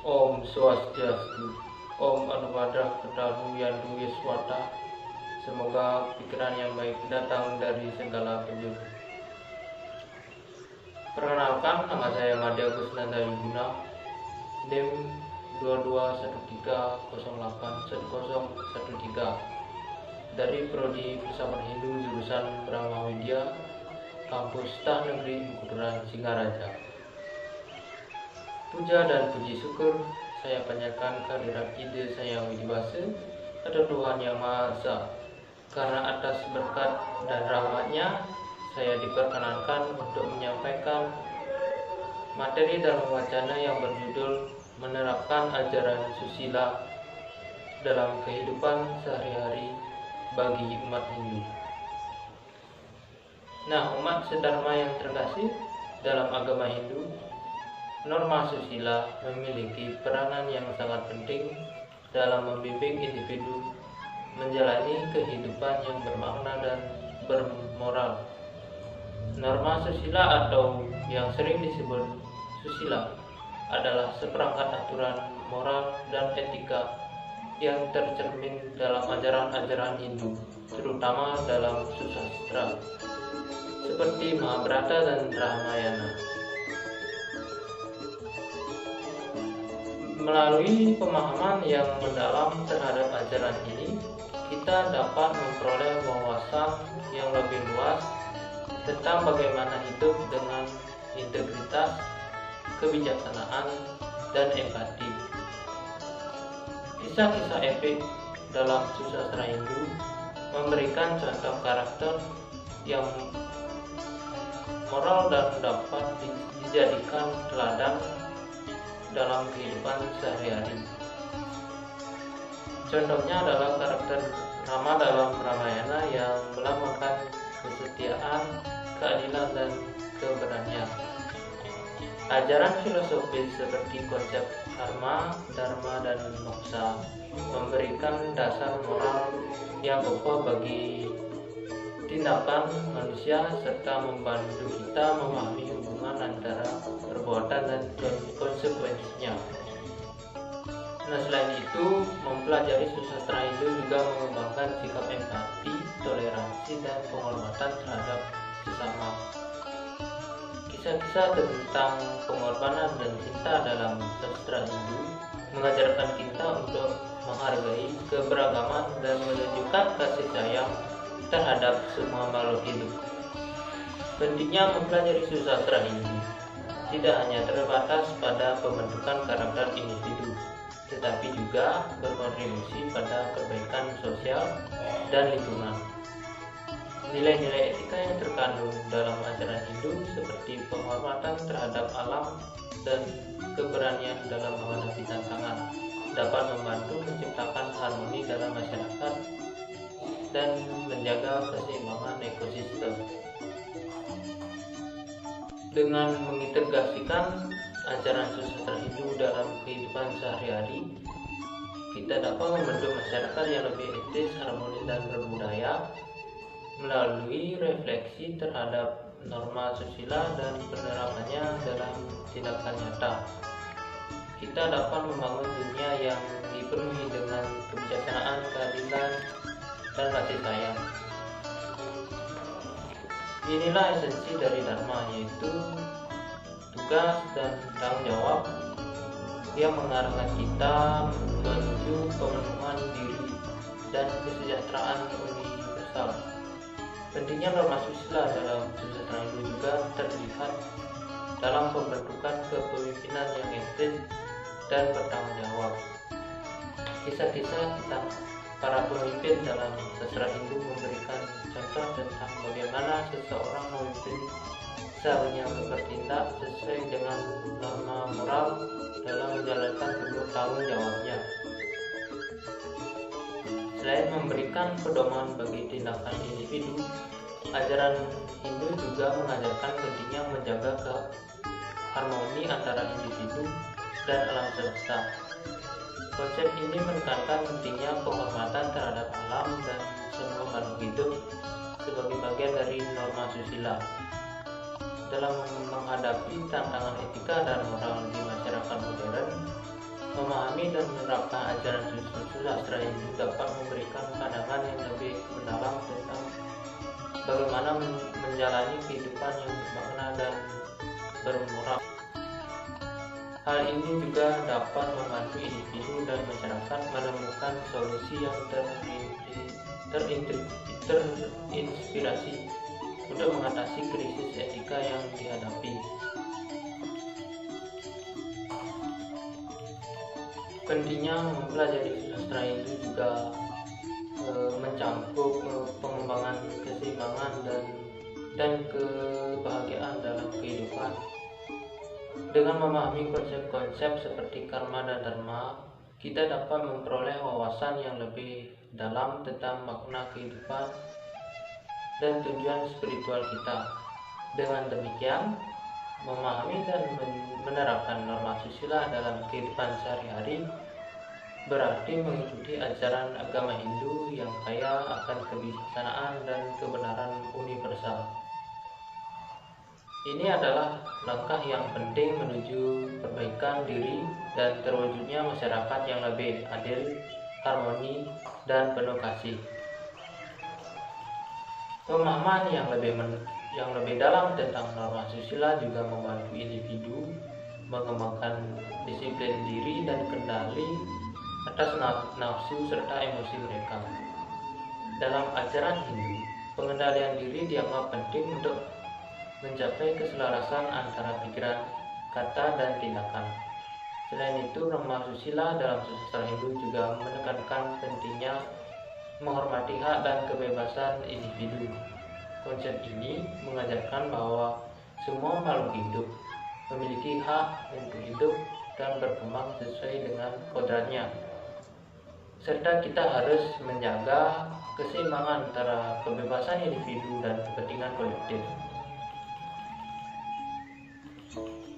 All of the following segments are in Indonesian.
Om Swastiastu, Om Anupada Kedalu Yandu Yeswata. Semoga pikiran yang baik datang dari segala penjuru. Perkenalkan, nama saya Made Agus Nanda Yuguna, NIM 2213081013 dari Prodi Filsafat Hindu jurusan Brahma Widya, Kampus Tah Negeri Kuduran Singaraja. Puja dan puji syukur saya panjatkan kehadirat ide saya Widibasa pada Tuhan Yang Maha Esa, karena atas berkat dan rahmatnya saya diperkenankan untuk menyampaikan materi dalam wacana yang berjudul menerapkan ajaran susila dalam kehidupan sehari-hari bagi umat Hindu. Nah, umat sedharma yang terkasih, dalam agama Hindu, norma susila memiliki peranan yang sangat penting dalam membimbing individu menjalani kehidupan yang bermakna dan bermoral. Norma susila atau yang sering disebut susila adalah seperangkat aturan moral dan etika yang tercermin dalam ajaran-ajaran Hindu, terutama dalam susastra seperti Mahabharata dan Ramayana. Melalui pemahaman yang mendalam terhadap ajaran ini, kita dapat memperoleh wawasan yang lebih luas tentang bagaimana hidup dengan integritas, kebijaksanaan, dan empati. Kisah-kisah epik dalam susastra Hindu memberikan contoh karakter yang moral dan dapat dijadikan teladan dalam kehidupan sehari-hari. Contohnya adalah karakter Rama dalam Ramayana yang melambangkan kesetiaan, keadilan, dan keberanian. Ajaran filosofis seperti konsep karma, dharma, dan moksa memberikan dasar moral yang kokoh bagi tindakan manusia serta membantu kita memahami hubungan antara perbuatan dan konsekuensinya. Nah, selain itu, mempelajari susastra Hindu juga mengembangkan sikap empati, toleransi, dan penghormatan terhadap sesama. Kisah-kisah tentang pengorbanan dan cinta dalam sastra Hindu mengajarkan kita untuk menghargai keberagaman dan menunjukkan kasih sayang terhadap semua makhluk hidup. Pentingnya mempelajari susastra Hindu tidak hanya terbatas pada pembentukan karakter individu, tetapi juga berkontribusi pada kebaikan sosial dan lingkungan. Nilai-nilai etika yang terkandung dalam ajaran Hindu seperti penghormatan terhadap alam dan keberanian dalam menghadapi tantangan dapat membantu menciptakan harmoni dalam masyarakat dan menjaga keseimbangan ekosistem. Dengan mengintegrasikan ajaran susastra Hindu dalam kehidupan sehari-hari, kita dapat membentuk masyarakat yang lebih etis, harmonis, dan berbudaya melalui refleksi terhadap norma susila dan penerapannya dalam tindakan nyata. Kita dapat membangun dunia yang dipenuhi dengan kebijaksanaan, keadilan, dan kasih sayang. Inilah esensi dari Dharma, yaitu tugas dan tanggung jawab yang mengarahkan kita menuju pemenuhan diri dan kesejahteraan universal. Pentingnya norma susila dalam susastra Hindu juga terlihat dalam pembentukan kepemimpinan yang etis dan bertanggung jawab. Kisah-kisah tentang para pemimpin dalam sastra Hindu memberikan contoh tentang bagaimana seseorang memimpin seharusnya bertindak sesuai dengan norma moral dalam menjalankan bentuk tanggung jawabnya. Selain memberikan pedoman bagi tindakan individu, ajaran Hindu juga mengajarkan pentingnya menjaga harmoni antara individu dan alam semesta. Konsep ini menekankan pentingnya penghormatan terhadap alam dan semua makhluk hidup sebagai bagian dari norma susila. Dalam menghadapi tantangan etika dan moral di masyarakat modern, Memahami dan menerapkan ajaran sastra Hindu dapat memberikan pandangan yang lebih mendalam tentang bagaimana menjalani kehidupan yang bermakna dan bermoral. Hal ini juga dapat membantu individu dan masyarakat menemukan solusi yang terinspirasi untuk mengatasi krisis etika yang dihadapi. Pentingnya mempelajari sastra Hindu juga mencakup pengembangan keseimbangan dan kebahagiaan dalam kehidupan. Dengan memahami konsep-konsep seperti karma dan dharma, kita dapat memperoleh wawasan yang lebih dalam tentang makna kehidupan dan tujuan spiritual kita. Dengan demikian, memahami dan menerapkan norma susila dalam kehidupan sehari-hari berarti mengikuti ajaran agama Hindu yang kaya akan kebijaksanaan dan kebenaran universal. Ini adalah langkah yang penting menuju perbaikan diri dan terwujudnya masyarakat yang lebih adil, harmoni, dan penuh kasih. Pemahaman yang lebih dalam tentang norma susila juga membantu individu mengembangkan disiplin diri dan kendali atas nafsu serta emosi mereka. Dalam ajaran Hindu, pengendalian diri dianggap penting untuk mencapai keselarasan antara pikiran, kata, dan tindakan. Selain itu, norma susila dalam sastra Hindu juga menekankan pentingnya menghormati hak dan kebebasan individu. Konsep ini mengajarkan bahwa semua makhluk hidup memiliki hak untuk hidup dan berkembang sesuai dengan kodratnya, serta kita harus menjaga keseimbangan antara kebebasan individu dan kepentingan kolektif.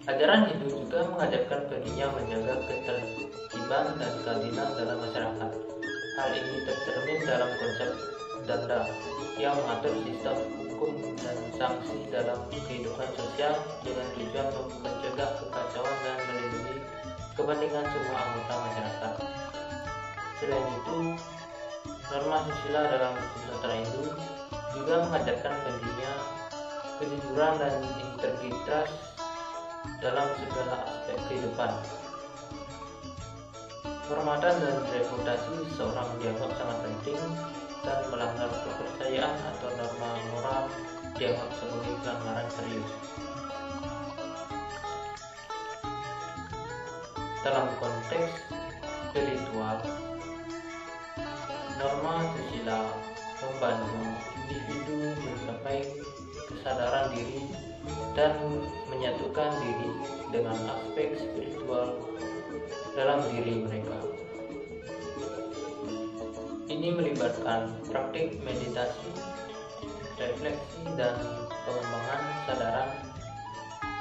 Ajaran Hindu juga mengajarkan pentingnya menjaga ketertiban dan keadilan dalam masyarakat. Hal ini tercermin dalam konsep danda yang mengatur sistem hukum dan sanksi dalam kehidupan sosial dengan tujuan mencegah kekacauan dan melindungi kepentingan semua anggota masyarakat. Selain itu, norma susila dalam sastra Hindu juga mengajarkan pentingnya kejujuran dan integritas dalam segala aspek kehidupan. Kehormatan dan reputasi seseorang dianggap sangat penting, dan melanggar kepercayaan atau norma moral dianggap sebagai pelanggaran serius. Dalam konteks spiritual, norma susila membantu individu mencapai kesadaran diri dan menyatukan diri dengan aspek spiritual dalam diri mereka. Ini melibatkan praktik meditasi, refleksi, dan pengembangan kesadaran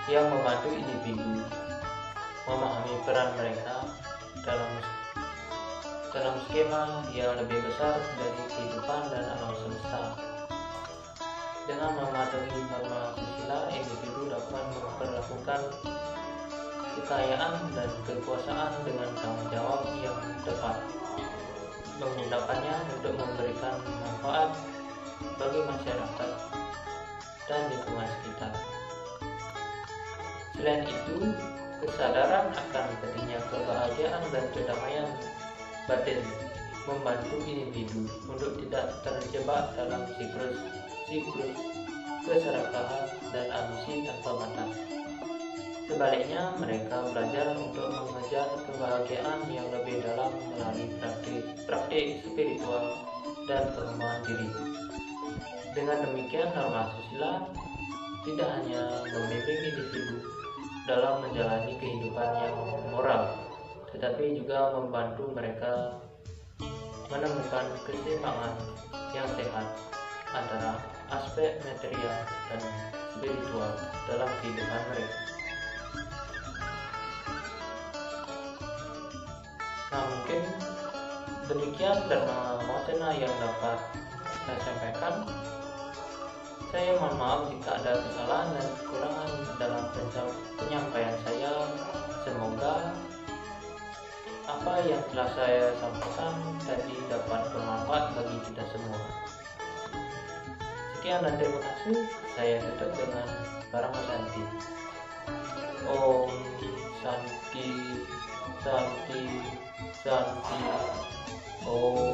yang membantu individu memahami peran mereka dalam skema yang lebih besar dari kehidupan dan alam semesta. Dengan mematuhi norma susila, individu dapat memperlakukan kekayaan dan kekuasaan dengan tanggung jawab yang tepat, menggunakannya untuk memberikan manfaat bagi masyarakat dan lingkungan sekitar. Selain itu, kesadaran akan pentingnya kebahagiaan dan kedamaian batin membantu individu untuk tidak terjebak dalam siklus keserakahan dan ambisi tanpa batas. Sebaliknya, mereka belajar untuk mengejar kebahagiaan yang lebih dalam melalui praktik spiritual dan pengembangan diri. Dengan demikian, norma susila tidak hanya membimbing individu dalam menjalani kehidupan yang moral, tetapi juga membantu mereka menemukan keseimbangan yang sehat antara aspek material dan spiritual dalam kehidupan mereka. Nah, mungkin demikian Dharma Wacana yang dapat saya sampaikan. Saya mohon maaf jika ada kesalahan dan kekurangan dalam penyampaian saya. Semoga Semoga yang telah saya sampaikan tadi dapat bermanfaat bagi kita semua. Sekian dan terima kasih. Saya tutup dengan Parama Santi. Om Santi, Santi, Santi. Om